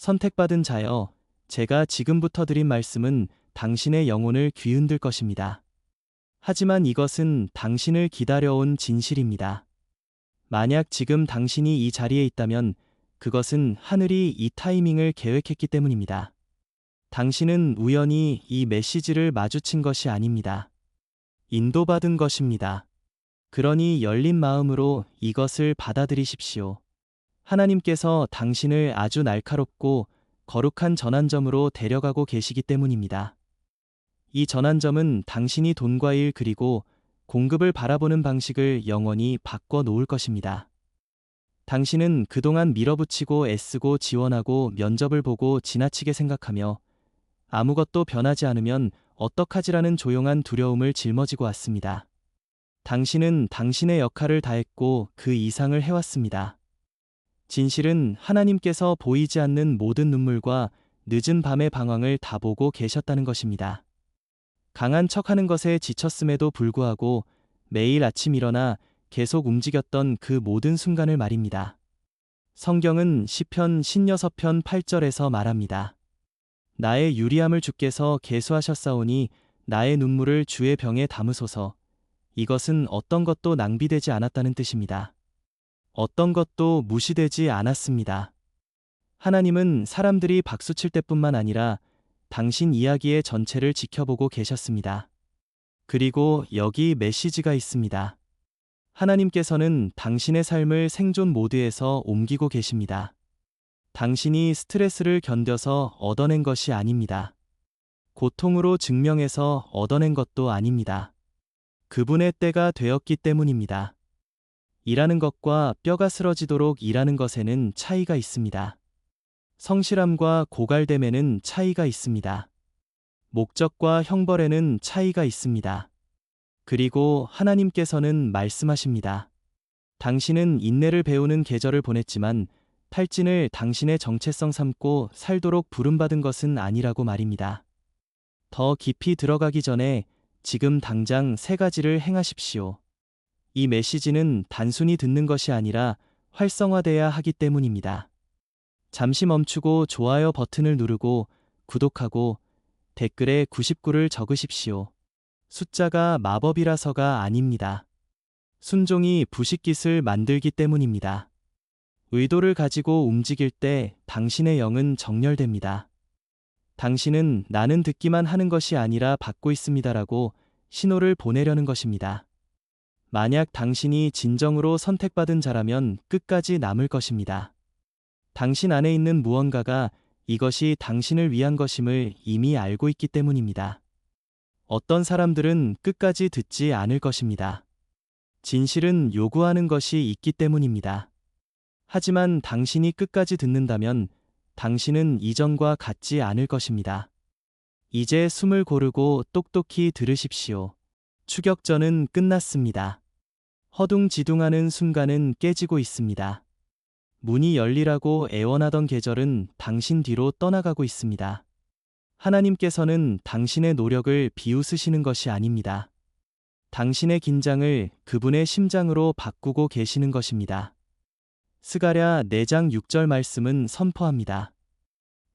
선택받은 자여, 제가 지금부터 드린 말씀은 당신의 영혼을 뒤흔들 것입니다. 하지만 이것은 당신을 기다려온 진실입니다. 만약 지금 당신이 이 자리에 있다면 그것은 하늘이 이 타이밍을 계획했기 때문입니다. 당신은 우연히 이 메시지를 마주친 것이 아닙니다. 인도받은 것입니다. 그러니 열린 마음으로 이것을 받아들이십시오. 하나님께서 당신을 아주 날카롭고 거룩한 전환점으로 데려가고 계시기 때문입니다. 이 전환점은 당신이 돈과 일 그리고 공급을 바라보는 방식을 영원히 바꿔 놓을 것입니다. 당신은 그동안 밀어붙이고 애쓰고 지원하고 면접을 보고 지나치게 생각하며 아무것도 변하지 않으면 어떡하지라는 조용한 두려움을 짊어지고 왔습니다. 당신은 당신의 역할을 다했고 그 이상을 해왔습니다. 진실은 하나님께서 보이지 않는 모든 눈물과 늦은 밤의 방황을 다 보고 계셨다는 것입니다. 강한 척하는 것에 지쳤음에도 불구하고 매일 아침 일어나 계속 움직였던 그 모든 순간을 말입니다. 성경은 시편 16편 8절에서 말합니다. 나의 유리함을 주께서 계수하셨사오니 나의 눈물을 주의 병에 담으소서. 이것은 어떤 것도 낭비되지 않았다는 뜻입니다. 어떤 것도 무시되지 않았습니다. 하나님은 사람들이 박수칠 때뿐만 아니라 당신 이야기의 전체를 지켜보고 계셨습니다. 그리고 여기 메시지가 있습니다. 하나님께서는 당신의 삶을 생존 모드에서 옮기고 계십니다. 당신이 스트레스를 견뎌서 얻어낸 것이 아닙니다. 고통으로 증명해서 얻어낸 것도 아닙니다. 그분의 때가 되었기 때문입니다. 일하는 것과 뼈가 쓰러지도록 일하는 것에는 차이가 있습니다. 성실함과 고갈됨에는 차이가 있습니다. 목적과 형벌에는 차이가 있습니다. 그리고 하나님께서는 말씀하십니다. 당신은 인내를 배우는 계절을 보냈지만 탈진을 당신의 정체성 삼고 살도록 부름받은 것은 아니라고 말입니다. 더 깊이 들어가기 전에 지금 당장 3가지를 행하십시오. 이 메시지는 단순히 듣는 것이 아니라 활성화돼야 하기 때문입니다. 잠시 멈추고 좋아요 버튼을 누르고 구독하고 댓글에 99를 적으십시오. 숫자가 마법이라서가 아닙니다. 순종이 부식깃을 만들기 때문입니다. 의도를 가지고 움직일 때 당신의 영은 정렬됩니다. 당신은 나는 듣기만 하는 것이 아니라 받고 있습니다라고 신호를 보내려는 것입니다. 만약 당신이 진정으로 선택받은 자라면 끝까지 남을 것입니다. 당신 안에 있는 무언가가 이것이 당신을 위한 것임을 이미 알고 있기 때문입니다. 어떤 사람들은 끝까지 듣지 않을 것입니다. 진실은 요구하는 것이 있기 때문입니다. 하지만 당신이 끝까지 듣는다면 당신은 이전과 같지 않을 것입니다. 이제 숨을 고르고 똑똑히 들으십시오. 추격전은 끝났습니다. 허둥지둥하는 순간은 깨지고 있습니다. 문이 열리라고 애원하던 계절은 당신 뒤로 떠나가고 있습니다. 하나님께서는 당신의 노력을 비웃으시는 것이 아닙니다. 당신의 긴장을 그분의 심장으로 바꾸고 계시는 것입니다. 스가랴 4장 6절 말씀은 선포합니다.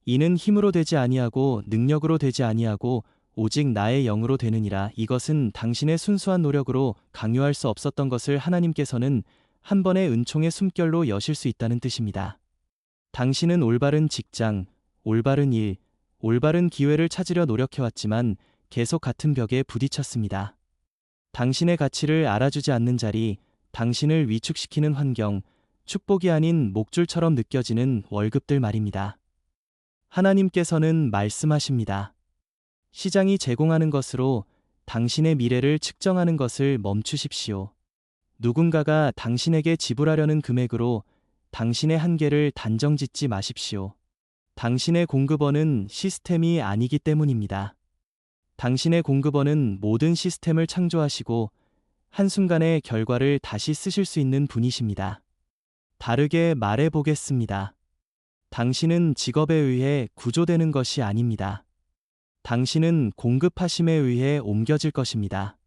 이는 힘으로 되지 아니하고 능력으로 되지 아니하고 오직 나의 영으로 되느니라. 이것은 당신의 순수한 노력으로 강요할 수 없었던 것을 하나님께서는 한 번의 은총의 숨결로 여실 수 있다는 뜻입니다. 당신은 올바른 직장, 올바른 일, 올바른 기회를 찾으려 노력해왔지만 계속 같은 벽에 부딪혔습니다. 당신의 가치를 알아주지 않는 자리, 당신을 위축시키는 환경, 축복이 아닌 목줄처럼 느껴지는 월급들 말입니다. 하나님께서는 말씀하십니다. 시장이 제공하는 것으로 당신의 미래를 측정하는 것을 멈추십시오. 누군가가 당신에게 지불하려는 금액으로 당신의 한계를 단정짓지 마십시오. 당신의 공급원은 시스템이 아니기 때문입니다. 당신의 공급원은 모든 시스템을 창조하시고 한순간의 결과를 다시 쓰실 수 있는 분이십니다. 다르게 말해 보겠습니다. 당신은 직업에 의해 구조되는 것이 아닙니다. 당신은 공급하심에 의해 옮겨질 것입니다.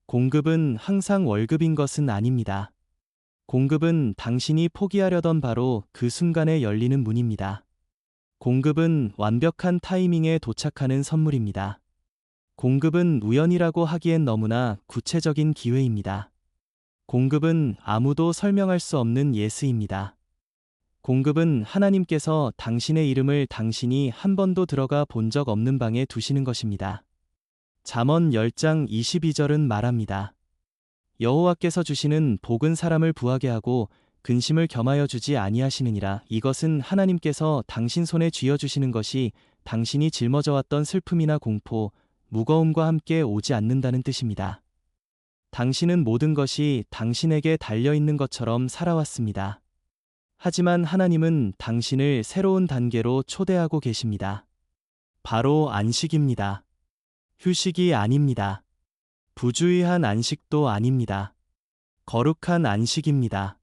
공급은 항상 월급인 것은 아닙니다. 공급은 당신이 포기하려던 바로 그 순간에 열리는 문입니다. 공급은 완벽한 타이밍에 도착하는 선물입니다. 공급은 우연이라고 하기엔 너무나 구체적인 기회입니다. 공급은 아무도 설명할 수 없는 예스입니다. 공급은 하나님께서 당신의 이름을 당신이 한 번도 들어가 본 적 없는 방에 두시는 것입니다. 잠언 10장 22절은 말합니다. 여호와께서 주시는 복은 사람을 부하게 하고 근심을 겸하여 주지 아니하시느니라. 이것은 하나님께서 당신 손에 쥐어 주시는 것이 당신이 짊어져 왔던 슬픔이나 공포, 무거움과 함께 오지 않는다는 뜻입니다. 당신은 모든 것이 당신에게 달려있는 것처럼 살아왔습니다. 하지만 하나님은 당신을 새로운 단계로 초대하고 계십니다. 바로 안식입니다. 휴식이 아닙니다. 부주의한 안식도 아닙니다. 거룩한 안식입니다.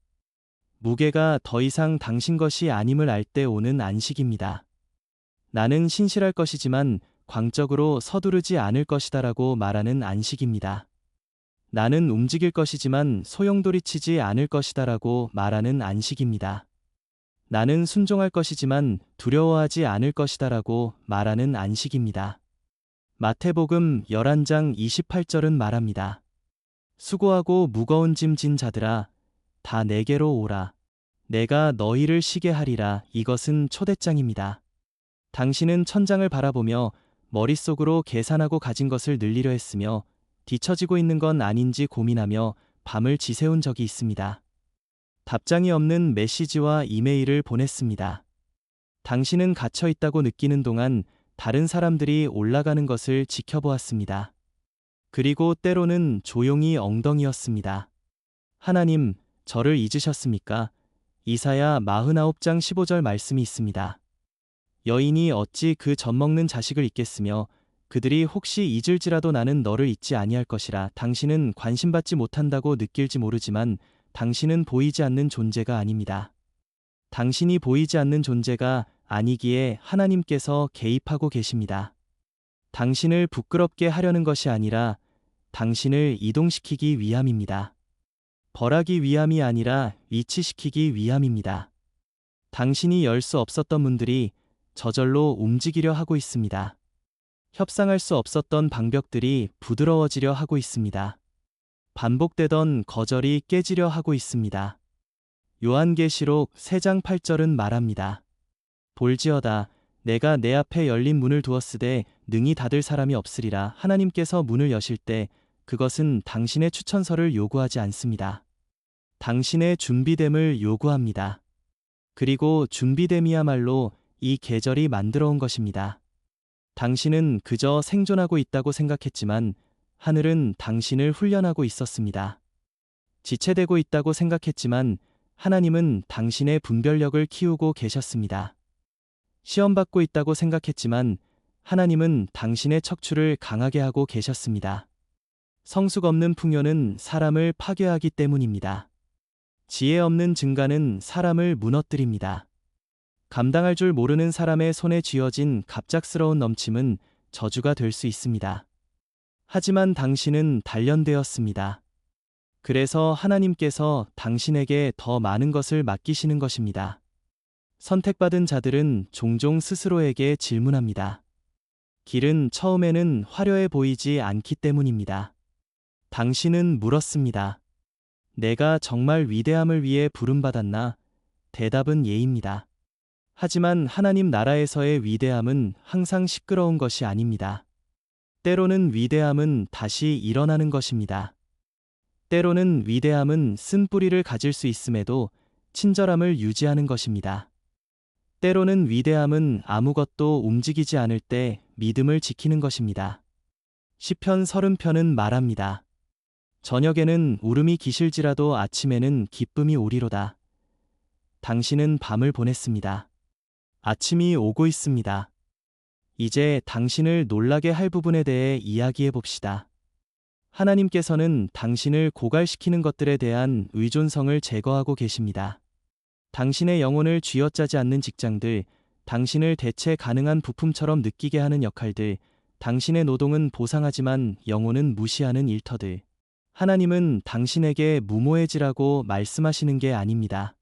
무게가 더 이상 당신 것이 아님을 알 때 오는 안식입니다. 나는 신실할 것이지만 광적으로 서두르지 않을 것이다라고 말하는 안식입니다. 나는 움직일 것이지만 소용돌이치지 않을 것이다라고 말하는 안식입니다. 나는 순종할 것이지만 두려워하지 않을 것이다라고 말하는 안식입니다. 마태복음 11장 28절은 말합니다. 수고하고 무거운 짐 진 자들아, 다 내게로 오라. 내가 너희를 쉬게 하리라. 이것은 초대장입니다. 당신은 천장을 바라보며 머릿속으로 계산하고 가진 것을 늘리려 했으며 뒤처지고 있는 건 아닌지 고민하며 밤을 지새운 적이 있습니다. 답장이 없는 메시지와 이메일을 보냈습니다. 당신은 갇혀 있다고 느끼는 동안 다른 사람들이 올라가는 것을 지켜보았습니다. 그리고 때로는 조용히 엉덩이였습니다. 하나님, 저를 잊으셨습니까? 이사야 49장 15절 말씀이 있습니다. 여인이 어찌 그 젖먹는 자식을 잊겠으며 그들이 혹시 잊을지라도 나는 너를 잊지 아니할 것이라. 당신은 관심받지 못한다고 느낄지 모르지만 당신은 보이지 않는 존재가 아닙니다. 당신이 보이지 않는 존재가 아니기에 하나님께서 개입하고 계십니다. 당신을 부끄럽게 하려는 것이 아니라 당신을 이동시키기 위함입니다. 벌하기 위함이 아니라 위치시키기 위함입니다. 당신이 열 수 없었던 문들이 저절로 움직이려 하고 있습니다. 협상할 수 없었던 방벽들이 부드러워지려 하고 있습니다. 반복되던 거절이 깨지려 하고 있습니다. 요한계시록 3장 8절은 말합니다. 볼지어다, 내가 내 앞에 열린 문을 두었으되 능히 닫을 사람이 없으리라. 하나님께서 문을 여실 때 그것은 당신의 추천서를 요구하지 않습니다. 당신의 준비됨을 요구합니다. 그리고 준비됨이야말로 이 계절이 만들어 온 것입니다. 당신은 그저 생존하고 있다고 생각했지만 하늘은 당신을 훈련하고 있었습니다. 지체되고 있다고 생각했지만 하나님은 당신의 분별력을 키우고 계셨습니다. 시험받고 있다고 생각했지만 하나님은 당신의 척추를 강하게 하고 계셨습니다. 성숙 없는 풍요는 사람을 파괴하기 때문입니다. 지혜 없는 증가는 사람을 무너뜨립니다. 감당할 줄 모르는 사람의 손에 쥐어진 갑작스러운 넘침은 저주가 될 수 있습니다. 하지만 당신은 단련되었습니다. 그래서 하나님께서 당신에게 더 많은 것을 맡기시는 것입니다. 선택받은 자들은 종종 스스로에게 질문합니다. 길은 처음에는 화려해 보이지 않기 때문입니다. 당신은 물었습니다. 내가 정말 위대함을 위해 부름받았나? 대답은 예입니다. 하지만 하나님 나라에서의 위대함은 항상 시끄러운 것이 아닙니다. 때로는 위대함은 다시 일어나는 것입니다. 때로는 위대함은 쓴뿌리를 가질 수 있음에도 친절함을 유지하는 것입니다. 때로는 위대함은 아무것도 움직이지 않을 때 믿음을 지키는 것입니다. 시편 30편은 말합니다. 저녁에는 울음이 기실지라도 아침에는 기쁨이 오리로다. 당신은 밤을 보냈습니다. 아침이 오고 있습니다. 이제 당신을 놀라게 할 부분에 대해 이야기해 봅시다. 하나님께서는 당신을 고갈시키는 것들에 대한 의존성을 제거하고 계십니다. 당신의 영혼을 쥐어짜지 않는 직장들, 당신을 대체 가능한 부품처럼 느끼게 하는 역할들, 당신의 노동은 보상하지만 영혼은 무시하는 일터들. 하나님은 당신에게 무모해지라고 말씀하시는 게 아닙니다.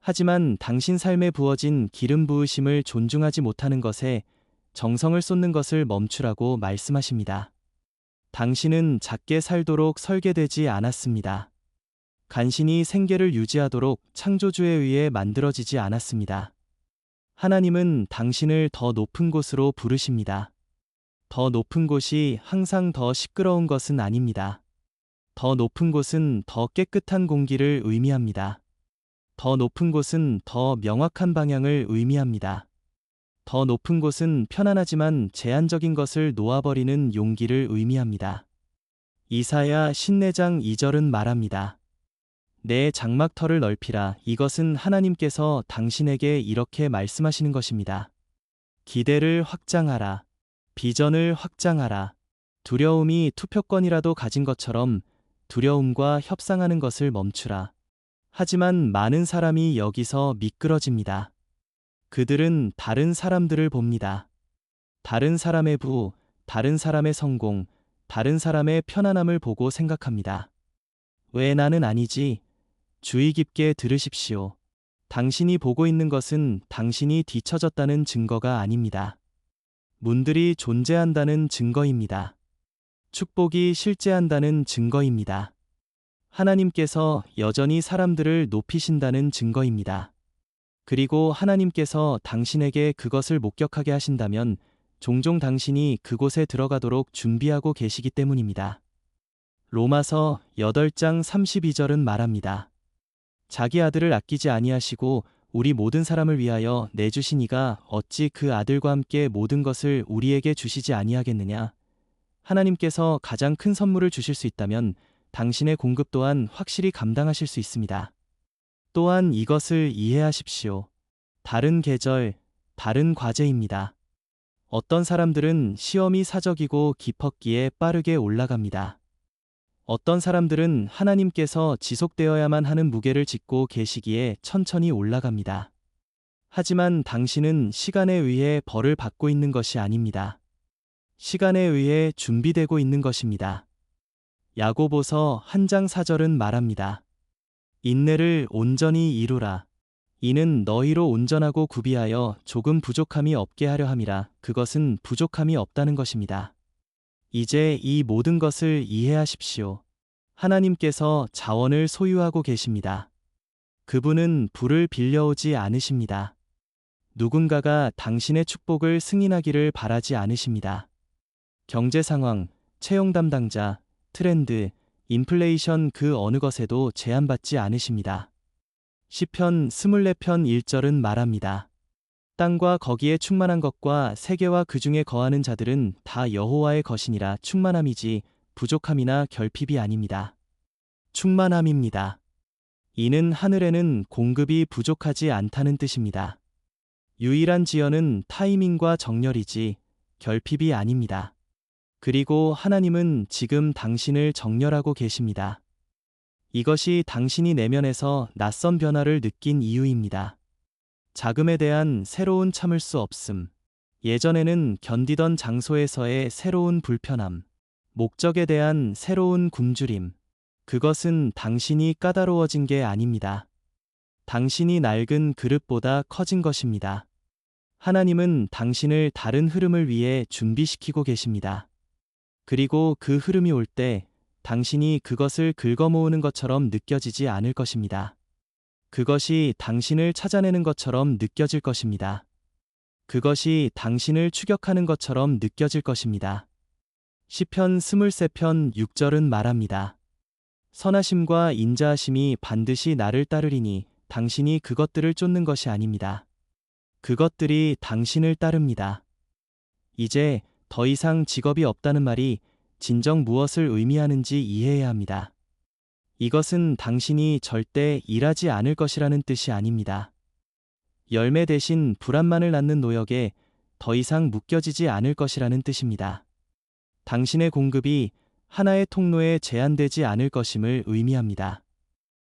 하지만 당신 삶에 부어진 기름 부으심을 존중하지 못하는 것에 정성을 쏟는 것을 멈추라고 말씀하십니다. 당신은 작게 살도록 설계되지 않았습니다. 간신히 생계를 유지하도록 창조주에 의해 만들어지지 않았습니다. 하나님은 당신을 더 높은 곳으로 부르십니다. 더 높은 곳이 항상 더 시끄러운 것은 아닙니다. 더 높은 곳은 더 깨끗한 공기를 의미합니다. 더 높은 곳은 더 명확한 방향을 의미합니다. 더 높은 곳은 편안하지만 제한적인 것을 놓아버리는 용기를 의미합니다. 이사야 54장 2절은 말합니다. 내 장막터를 넓히라. 이것은 하나님께서 당신에게 이렇게 말씀하시는 것입니다. 기대를 확장하라. 비전을 확장하라. 두려움이 투표권이라도 가진 것처럼 두려움과 협상하는 것을 멈추라. 하지만 많은 사람이 여기서 미끄러집니다. 그들은 다른 사람들을 봅니다. 다른 사람의 부, 다른 사람의 성공, 다른 사람의 편안함을 보고 생각합니다. 왜 나는 아니지? 주의 깊게 들으십시오. 당신이 보고 있는 것은 당신이 뒤처졌다는 증거가 아닙니다. 문들이 존재한다는 증거입니다. 축복이 실제한다는 증거입니다. 하나님께서 여전히 사람들을 높이신다는 증거입니다. 그리고 하나님께서 당신에게 그것을 목격하게 하신다면 종종 당신이 그곳에 들어가도록 준비하고 계시기 때문입니다. 로마서 8장 32절은 말합니다. 자기 아들을 아끼지 아니하시고 우리 모든 사람을 위하여 내주신 이가 어찌 그 아들과 함께 모든 것을 우리에게 주시지 아니하겠느냐. 하나님께서 가장 큰 선물을 주실 수 있다면 당신의 공급 또한 확실히 감당하실 수 있습니다. 또한 이것을 이해하십시오. 다른 계절, 다른 과제입니다. 어떤 사람들은 시험이 사적이고 깊었기에 빠르게 올라갑니다. 어떤 사람들은 하나님께서 지속되어야만 하는 무게를 짓고 계시기에 천천히 올라갑니다. 하지만 당신은 시간에 의해 벌을 받고 있는 것이 아닙니다. 시간에 의해 준비되고 있는 것입니다. 야고보서 1장 4절은 말합니다. 인내를 온전히 이루라. 이는 너희로 온전하고 구비하여 조금 부족함이 없게 하려 함이라. 그것은 부족함이 없다는 것입니다. 이제 이 모든 것을 이해하십시오. 하나님께서 자원을 소유하고 계십니다. 그분은 불을 빌려오지 않으십니다. 누군가가 당신의 축복을 승인하기를 바라지 않으십니다. 경제 상황, 채용 담당자, 트렌드, 인플레이션 그 어느 것에도 제한받지 않으십니다. 시편 24편 1절은 말합니다. 땅과 거기에 충만한 것과 세계와 그 중에 거하는 자들은 다 여호와의 것이니라. 충만함이지 부족함이나 결핍이 아닙니다. 충만함입니다. 이는 하늘에는 공급이 부족하지 않다는 뜻입니다. 유일한 지연은 타이밍과 정렬이지 결핍이 아닙니다. 그리고 하나님은 지금 당신을 정렬하고 계십니다. 이것이 당신이 내면에서 낯선 변화를 느낀 이유입니다. 자금에 대한 새로운 참을 수 없음. 예전에는 견디던 장소에서의 새로운 불편함. 목적에 대한 새로운 굶주림. 그것은 당신이 까다로워진 게 아닙니다. 당신이 낡은 그릇보다 커진 것입니다. 하나님은 당신을 다른 흐름을 위해 준비시키고 계십니다. 그리고 그 흐름이 올 때 당신이 그것을 긁어모으는 것처럼 느껴지지 않을 것입니다. 그것이 당신을 찾아내는 것처럼 느껴질 것입니다. 그것이 당신을 추격하는 것처럼 느껴질 것입니다. 시편 23편 6절은 말합니다. 선하심과 인자하심이 반드시 나를 따르리니 당신이 그것들을 쫓는 것이 아닙니다. 그것들이 당신을 따릅니다. 이제 더 이상 직업이 없다는 말이 진정 무엇을 의미하는지 이해해야 합니다. 이것은 당신이 절대 일하지 않을 것이라는 뜻이 아닙니다. 열매 대신 불안만을 낳는 노역에 더 이상 묶여지지 않을 것이라는 뜻입니다. 당신의 공급이 하나의 통로에 제한되지 않을 것임을 의미합니다.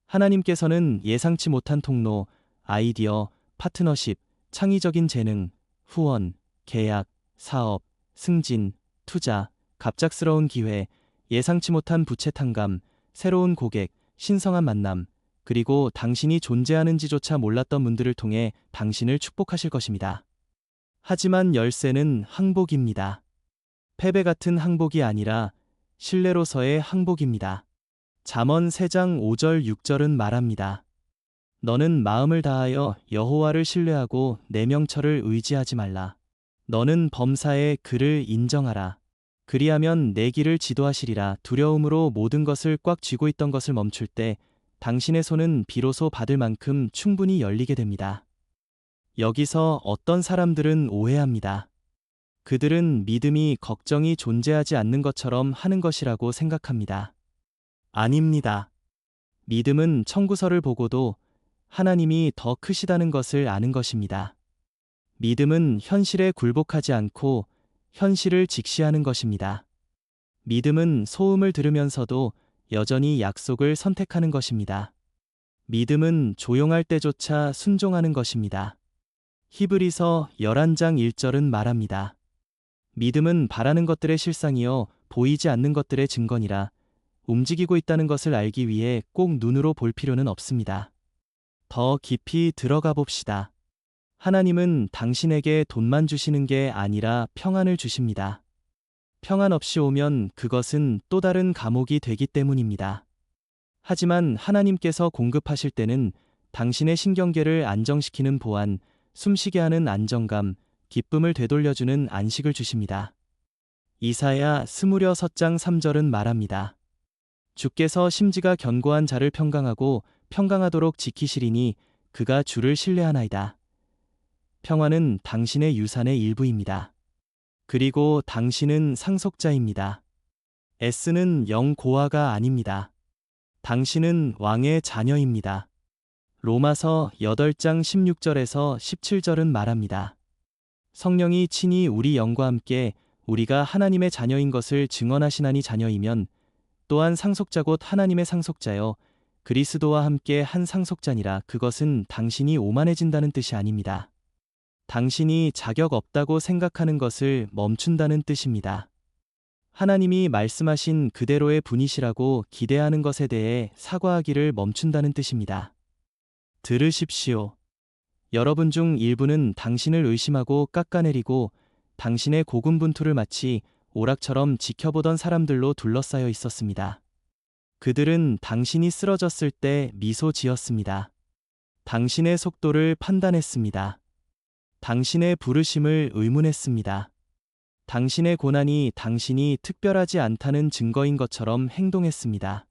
하나님께서는 예상치 못한 통로, 아이디어, 파트너십, 창의적인 재능, 후원, 계약, 사업, 승진, 투자, 갑작스러운 기회, 예상치 못한 부채 탕감, 새로운 고객, 신성한 만남, 그리고 당신이 존재하는지조차 몰랐던 분들을 통해 당신을 축복하실 것입니다. 하지만 열쇠는 항복입니다. 패배 같은 항복이 아니라 신뢰로서의 항복입니다. 잠언 3장 5절 6절은 말합니다. 너는 마음을 다하여 여호와를 신뢰하고 내 명철을 의지하지 말라. 너는 범사에 그를 인정하라. 그리하면 내 길을 지도하시리라. 두려움으로 모든 것을 꽉 쥐고 있던 것을 멈출 때 당신의 손은 비로소 받을 만큼 충분히 열리게 됩니다. 여기서 어떤 사람들은 오해합니다. 그들은 믿음이 걱정이 존재하지 않는 것처럼 하는 것이라고 생각합니다. 아닙니다. 믿음은 청구서를 보고도 하나님이 더 크시다는 것을 아는 것입니다. 믿음은 현실에 굴복하지 않고 현실을 직시하는 것입니다. 믿음은 소음을 들으면서도 여전히 약속을 선택하는 것입니다. 믿음은 조용할 때조차 순종하는 것입니다. 히브리서 11장 1절은 말합니다. 믿음은 바라는 것들의 실상이요 보이지 않는 것들의 증거니라. 움직이고 있다는 것을 알기 위해 꼭 눈으로 볼 필요는 없습니다. 더 깊이 들어가 봅시다. 하나님은 당신에게 돈만 주시는 게 아니라 평안을 주십니다. 평안 없이 오면 그것은 또 다른 감옥이 되기 때문입니다. 하지만 하나님께서 공급하실 때는 당신의 신경계를 안정시키는 보안, 숨쉬게 하는 안정감, 기쁨을 되돌려주는 안식을 주십니다. 이사야 스무려 4장 3절은 말합니다. 주께서 심지가 견고한 자를 평강하고 평강하도록 지키시리니 그가 주를 신뢰하나이다. 평화는 당신의 유산의 일부입니다. 그리고 당신은 상속자입니다. S는 영고아가 아닙니다. 당신은 왕의 자녀입니다. 로마서 8장 16절에서 17절은 말합니다. 성령이 친히 우리 영과 함께 우리가 하나님의 자녀인 것을 증언하시나니 자녀이면 또한 상속자 곧 하나님의 상속자여 그리스도와 함께 한 상속자니라. 그것은 당신이 오만해진다는 뜻이 아닙니다. 당신이 자격 없다고 생각하는 것을 멈춘다는 뜻입니다. 하나님이 말씀하신 그대로의 분이시라고 기대하는 것에 대해 사과하기를 멈춘다는 뜻입니다. 들으십시오. 여러분 중 일부는 당신을 의심하고 깎아내리고 당신의 고군분투를 마치 오락처럼 지켜보던 사람들로 둘러싸여 있었습니다. 그들은 당신이 쓰러졌을 때 미소 지었습니다. 당신의 속도를 판단했습니다. 당신의 부르심을 의문했습니다. 당신의 고난이 당신이 특별하지 않다는 증거인 것처럼 행동했습니다.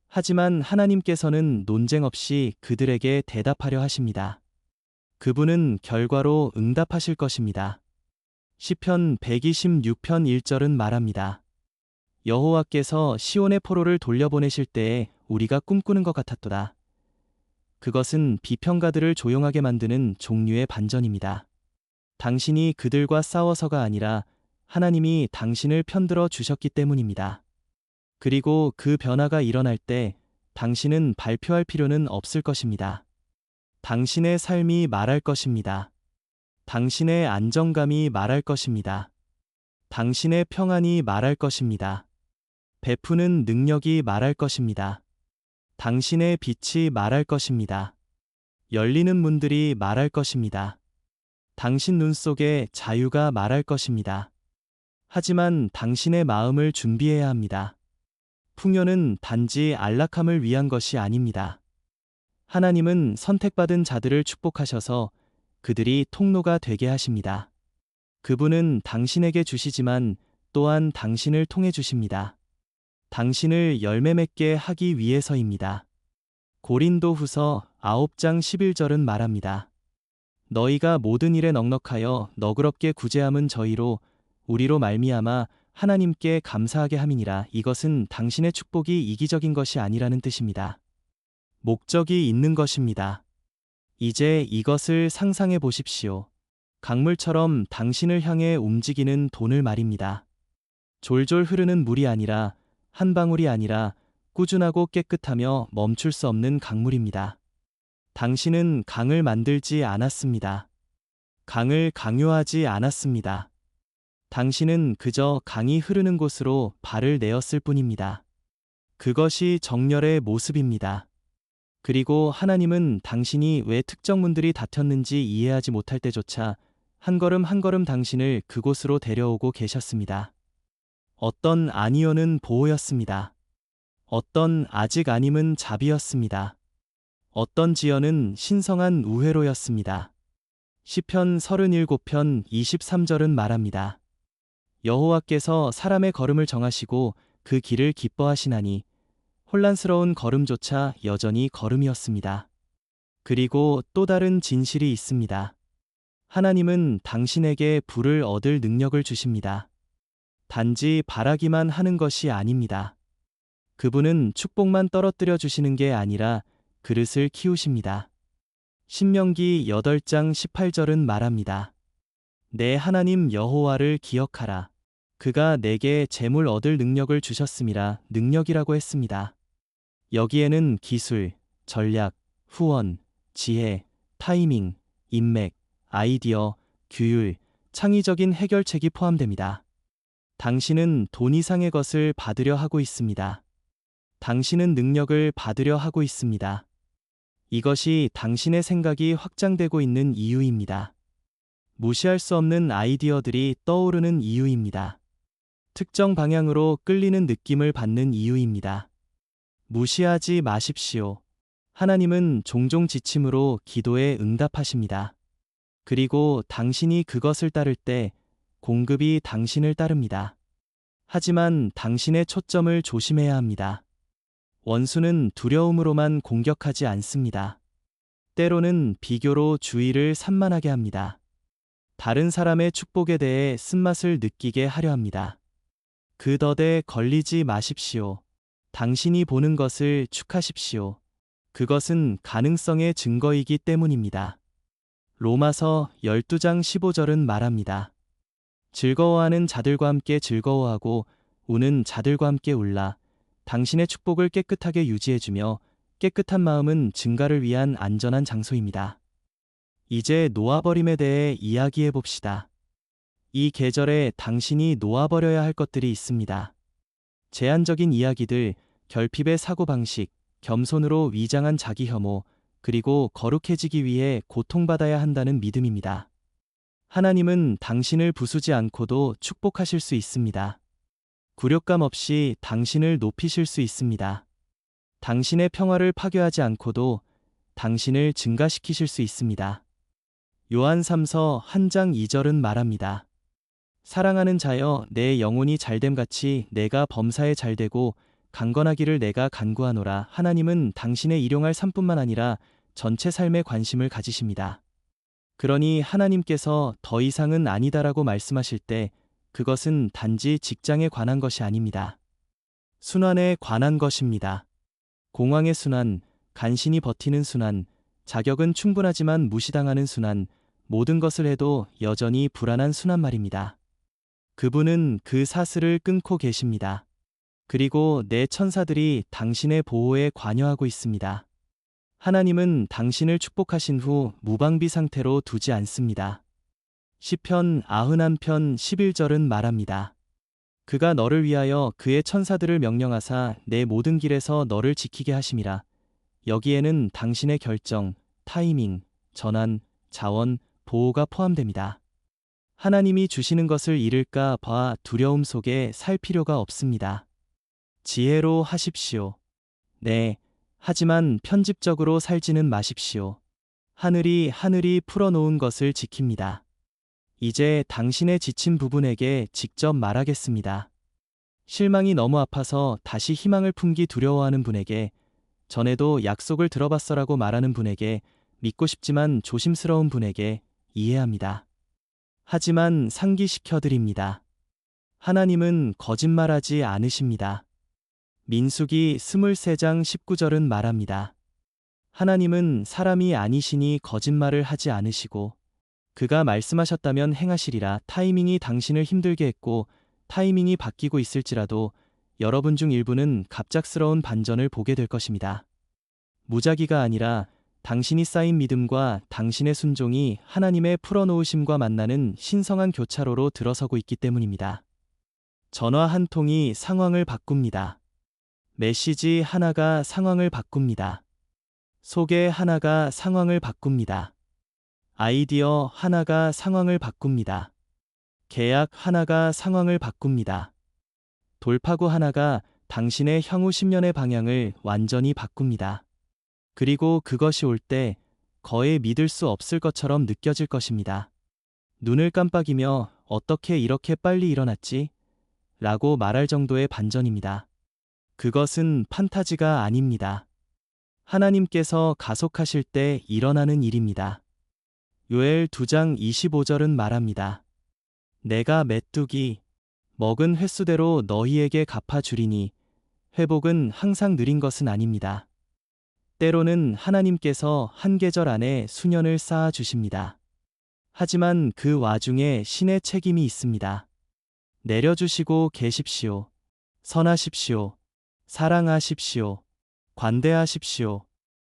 하지만 하나님께서는 논쟁 없이 그들에게 대답하려 하십니다. 그분은 결과로 응답하실 것입니다. 시편 126편 1절은 말합니다. 여호와께서 시온의 포로를 돌려보내실 때에 우리가 꿈꾸는 것 같았도다. 그것은 비평가들을 조용하게 만드는 종류의 반전입니다. 당신이 그들과 싸워서가 아니라 하나님이 당신을 편들어 주셨기 때문입니다. 그리고 그 변화가 일어날 때 당신은 발표할 필요는 없을 것입니다. 당신의 삶이 말할 것입니다. 당신의 안정감이 말할 것입니다. 당신의 평안이 말할 것입니다. 베푸는 능력이 말할 것입니다. 당신의 빛이 말할 것입니다. 열리는 문들이 말할 것입니다. 당신 눈 속에 자유가 말할 것입니다. 하지만 당신의 마음을 준비해야 합니다. 풍요는 단지 안락함을 위한 것이 아닙니다. 하나님은 선택받은 자들을 축복하셔서 그들이 통로가 되게 하십니다. 그분은 당신에게 주시지만 또한 당신을 통해 주십니다. 당신을 열매 맺게 하기 위해서입니다. 고린도후서 9장 11절은 말합니다. 너희가 모든 일에 넉넉하여 너그럽게 구제함은 저희로 우리로 말미암아 하나님께 감사하게 함이니라. 이것은 당신의 축복이 이기적인 것이 아니라는 뜻입니다. 목적이 있는 것입니다. 이제 이것을 상상해 보십시오. 강물처럼 당신을 향해 움직이는 돈을 말입니다. 졸졸 흐르는 물이 아니라 한 방울이 아니라 꾸준하고 깨끗하며 멈출 수 없는 강물입니다. 당신은 강을 만들지 않았습니다. 강을 강요하지 않았습니다. 당신은 그저 강이 흐르는 곳으로 발을 내었을 뿐입니다. 그것이 정열의 모습입니다. 그리고 하나님은 당신이 왜 특정 문들이 닫혔는지 이해하지 못할 때조차 한 걸음 한 걸음 당신을 그곳으로 데려오고 계셨습니다. 어떤 아니요는 보호였습니다. 어떤 아직 아님은 자비였습니다. 어떤 지연은 신성한 우회로였습니다. 시편 37편 23절은 말합니다. 여호와께서 사람의 걸음을 정하시고 그 길을 기뻐하시나니 혼란스러운 걸음조차 여전히 걸음이었습니다. 그리고 또 다른 진실이 있습니다. 하나님은 당신에게 부를 얻을 능력을 주십니다. 단지 바라기만 하는 것이 아닙니다. 그분은 축복만 떨어뜨려 주시는 게 아니라 그릇을 키우십니다. 신명기 8장 18절은 말합니다. 내 하나님 여호와를 기억하라. 그가 내게 재물 얻을 능력을 주셨음이라. 능력이라고 했습니다. 여기에는 기술, 전략, 후원, 지혜, 타이밍, 인맥, 아이디어, 규율, 창의적인 해결책이 포함됩니다. 당신은 돈 이상의 것을 받으려 하고 있습니다. 당신은 능력을 받으려 하고 있습니다. 이것이 당신의 생각이 확장되고 있는 이유입니다. 무시할 수 없는 아이디어들이 떠오르는 이유입니다. 특정 방향으로 끌리는 느낌을 받는 이유입니다. 무시하지 마십시오. 하나님은 종종 지침으로 기도에 응답하십니다. 그리고 당신이 그것을 따를 때 공급이 당신을 따릅니다. 하지만 당신의 초점을 조심해야 합니다. 원수는 두려움으로만 공격하지 않습니다. 때로는 비교로 주의를 산만하게 합니다. 다른 사람의 축복에 대해 쓴맛을 느끼게 하려 합니다. 그 덫에 걸리지 마십시오. 당신이 보는 것을 축하십시오. 그것은 가능성의 증거이기 때문입니다. 로마서 12장 15절은 말합니다. 즐거워하는 자들과 함께 즐거워하고 우는 자들과 함께 울라. 당신의 축복을 깨끗하게 유지해주며 깨끗한 마음은 증가를 위한 안전한 장소입니다. 이제 놓아버림에 대해 이야기해 봅시다. 이 계절에 당신이 놓아버려야 할 것들이 있습니다. 제한적인 이야기들, 결핍의 사고방식, 겸손으로 위장한 자기 혐오, 그리고 거룩해지기 위해 고통받아야 한다는 믿음입니다. 하나님은 당신을 부수지 않고도 축복하실 수 있습니다. 굴욕감 없이 당신을 높이실 수 있습니다. 당신의 평화를 파괴하지 않고도 당신을 증가시키실 수 있습니다. 요한 3서 1장 2절은 말합니다. 사랑하는 자여 내 영혼이 잘됨같이 내가 범사에 잘되고 강건하기를 내가 간구하노라. 하나님은 당신의 일용할 삶뿐만 아니라 전체 삶에 관심을 가지십니다. 그러니 하나님께서 더 이상은 아니다라고 말씀하실 때 그것은 단지 직장에 관한 것이 아닙니다. 순환에 관한 것입니다. 공황의 순환, 간신히 버티는 순환, 자격은 충분하지만 무시당하는 순환, 모든 것을 해도 여전히 불안한 순환 말입니다. 그분은 그 사슬을 끊고 계십니다. 그리고 내 천사들이 당신의 보호에 관여하고 있습니다. 하나님은 당신을 축복하신 후 무방비 상태로 두지 않습니다. 시편 91편 11절은 말합니다. 그가 너를 위하여 그의 천사들을 명령하사 내 모든 길에서 너를 지키게 하심이라. 여기에는 당신의 결정, 타이밍, 전환, 자원, 보호가 포함됩니다. 하나님이 주시는 것을 잃을까 봐 두려움 속에 살 필요가 없습니다. 지혜로 하십시오. 네, 하지만 편집적으로 살지는 마십시오. 하늘이 풀어놓은 것을 지킵니다. 이제 당신의 지친 부분에게 직접 말하겠습니다. 실망이 너무 아파서 다시 희망을 품기 두려워하는 분에게, 전에도 약속을 들어봤어라고 말하는 분에게, 믿고 싶지만 조심스러운 분에게 이해합니다. 하지만 상기시켜드립니다. 하나님은 거짓말하지 않으십니다. 민수기 23장 19절은 말합니다. 하나님은 사람이 아니시니 거짓말을 하지 않으시고 그가 말씀하셨다면 행하시리라. 타이밍이 당신을 힘들게 했고 타이밍이 바뀌고 있을지라도 여러분 중 일부는 갑작스러운 반전을 보게 될 것입니다. 무작위가 아니라 당신이 쌓인 믿음과 당신의 순종이 하나님의 풀어놓으심과 만나는 신성한 교차로로 들어서고 있기 때문입니다. 전화 한 통이 상황을 바꿉니다. 메시지 하나가 상황을 바꿉니다. 소개 하나가 상황을 바꿉니다. 아이디어 하나가 상황을 바꿉니다. 계약 하나가 상황을 바꿉니다. 돌파구 하나가 당신의 향후 10년의 방향을 완전히 바꿉니다. 그리고 그것이 올 때 거의 믿을 수 없을 것처럼 느껴질 것입니다. 눈을 깜빡이며 어떻게 이렇게 빨리 일어났지? 라고 말할 정도의 반전입니다. 그것은 판타지가 아닙니다. 하나님께서 가속하실 때 일어나는 일입니다. 요엘 2장 25절은 말합니다. 내가 메뚜기 먹은 횟수대로 너희에게 갚아주리니 회복은 항상 느린 것은 아닙니다. 때로는 하나님께서 한 계절 안에 수년을 쌓아 주십니다. 하지만 그 와중에 신의 책임이 있습니다. 내려주시고 계십시오. 선하십시오. 사랑하십시오. 관대하십시오.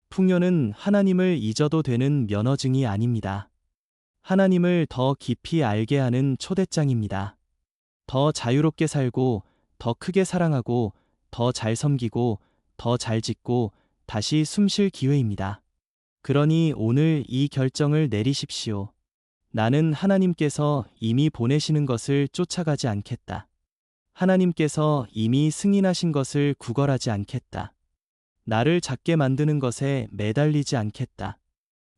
풍요는 하나님을 잊어도 되는 면허증이 아닙니다. 하나님을 더 깊이 알게 하는 초대장입니다. 더 자유롭게 살고, 더 크게 사랑하고, 더 잘 섬기고, 더 잘 짓고, 다시 숨쉴 기회입니다. 그러니 오늘 이 결정을 내리십시오. 나는 하나님께서 이미 보내시는 것을 쫓아가지 않겠다. 하나님께서 이미 승인하신 것을 구걸하지 않겠다. 나를 작게 만드는 것에 매달리지 않겠다.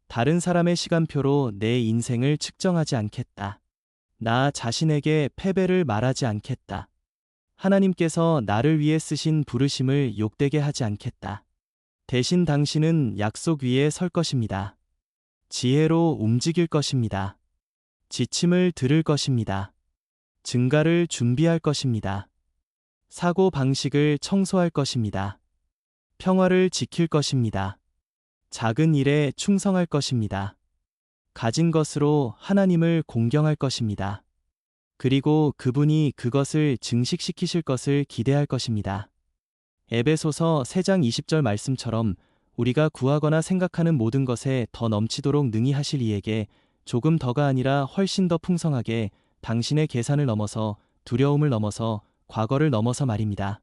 다른 사람의 시간표로 내 인생을 측정하지 않겠다. 나 자신에게 패배를 말하지 않겠다. 하나님께서 나를 위해 쓰신 부르심을 욕되게 하지 않겠다. 대신 당신은 약속 위에 설 것입니다. 지혜로 움직일 것입니다. 지침을 들을 것입니다. 증가를 준비할 것입니다. 사고 방식을 청소할 것입니다. 평화를 지킬 것입니다. 작은 일에 충성할 것입니다. 가진 것으로 하나님을 공경할 것입니다. 그리고 그분이 그것을 증식시키실 것을 기대할 것입니다. 에베소서 3장 20절 말씀처럼 우리가 구하거나 생각하는 모든 것에 더 넘치도록 능히 하실 이에게 조금 더가 아니라 훨씬 더 풍성하게 당신의 계산을 넘어서 두려움을 넘어서 과거를 넘어서 말입니다.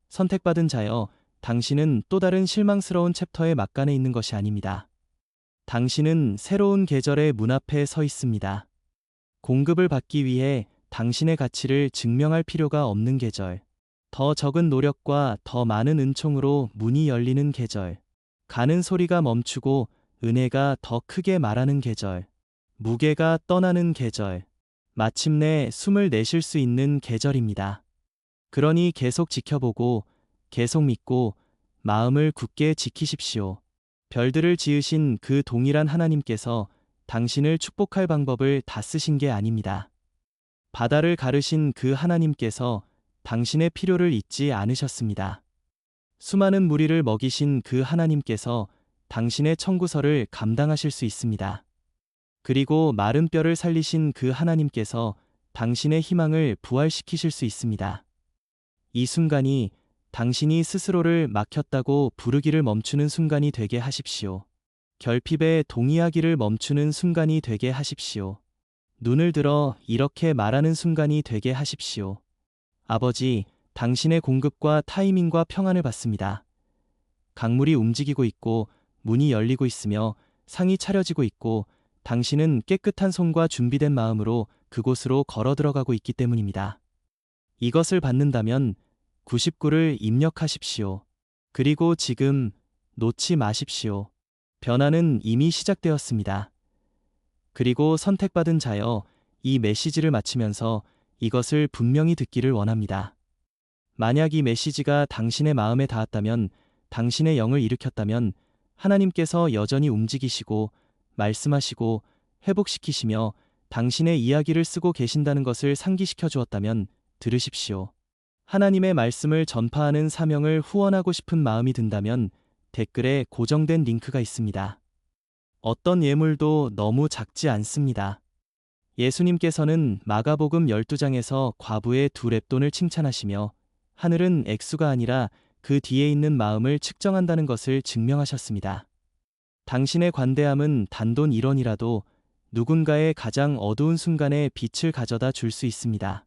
선택받은 자여, 당신은 또 다른 실망스러운 챕터의 막간에 있는 것이 아닙니다. 당신은 새로운 계절의 문 앞에 서 있습니다. 공급을 받기 위해 당신의 가치를 증명할 필요가 없는 계절. 더 적은 노력과 더 많은 은총으로 문이 열리는 계절. 가는 소리가 멈추고 은혜가 더 크게 말하는 계절. 무게가 떠나는 계절. 마침내 숨을 내쉴 수 있는 계절입니다. 그러니 계속 지켜보고 계속 믿고 마음을 굳게 지키십시오. 별들을 지으신 그 동일한 하나님께서 당신을 축복할 방법을 다 쓰신 게 아닙니다. 바다를 가르신 그 하나님께서 당신의 필요를 잊지 않으셨습니다. 수많은 무리를 먹이신 그 하나님께서 당신의 청구서를 감당하실 수 있습니다. 그리고 마른 뼈를 살리신 그 하나님께서 당신의 희망을 부활시키실 수 있습니다. 이 순간이 당신이 스스로를 막혔다고 부르기를 멈추는 순간이 되게 하십시오. 결핍에 동의하기를 멈추는 순간이 되게 하십시오. 눈을 들어 이렇게 말하는 순간이 되게 하십시오. 아버지, 당신의 공급과 타이밍과 평안을 받습니다. 강물이 움직이고 있고 문이 열리고 있으며 상이 차려지고 있고 당신은 깨끗한 손과 준비된 마음으로 그곳으로 걸어 들어가고 있기 때문입니다. 이것을 받는다면 99를 입력하십시오. 그리고 지금 놓지 마십시오. 변화는 이미 시작되었습니다. 그리고 선택받은 자여, 이 메시지를 마치면서 이것을 분명히 듣기를 원합니다. 만약 이 메시지가 당신의 마음에 닿았다면, 당신의 영을 일으켰다면 하나님께서 여전히 움직이시고 말씀하시고 회복시키시며 당신의 이야기를 쓰고 계신다는 것을 상기시켜 주었다면 들으십시오. 하나님의 말씀을 전파하는 사명을 후원하고 싶은 마음이 든다면 댓글에 고정된 링크가 있습니다. 어떤 예물도 너무 작지 않습니다. 예수님께서는 마가복음 12장에서 과부의 2렙돈을 칭찬하시며 하늘은 액수가 아니라 그 뒤에 있는 마음을 측정한다는 것을 증명하셨습니다. 당신의 관대함은 단돈 1원이라도 누군가의 가장 어두운 순간에 빛을 가져다 줄 수 있습니다.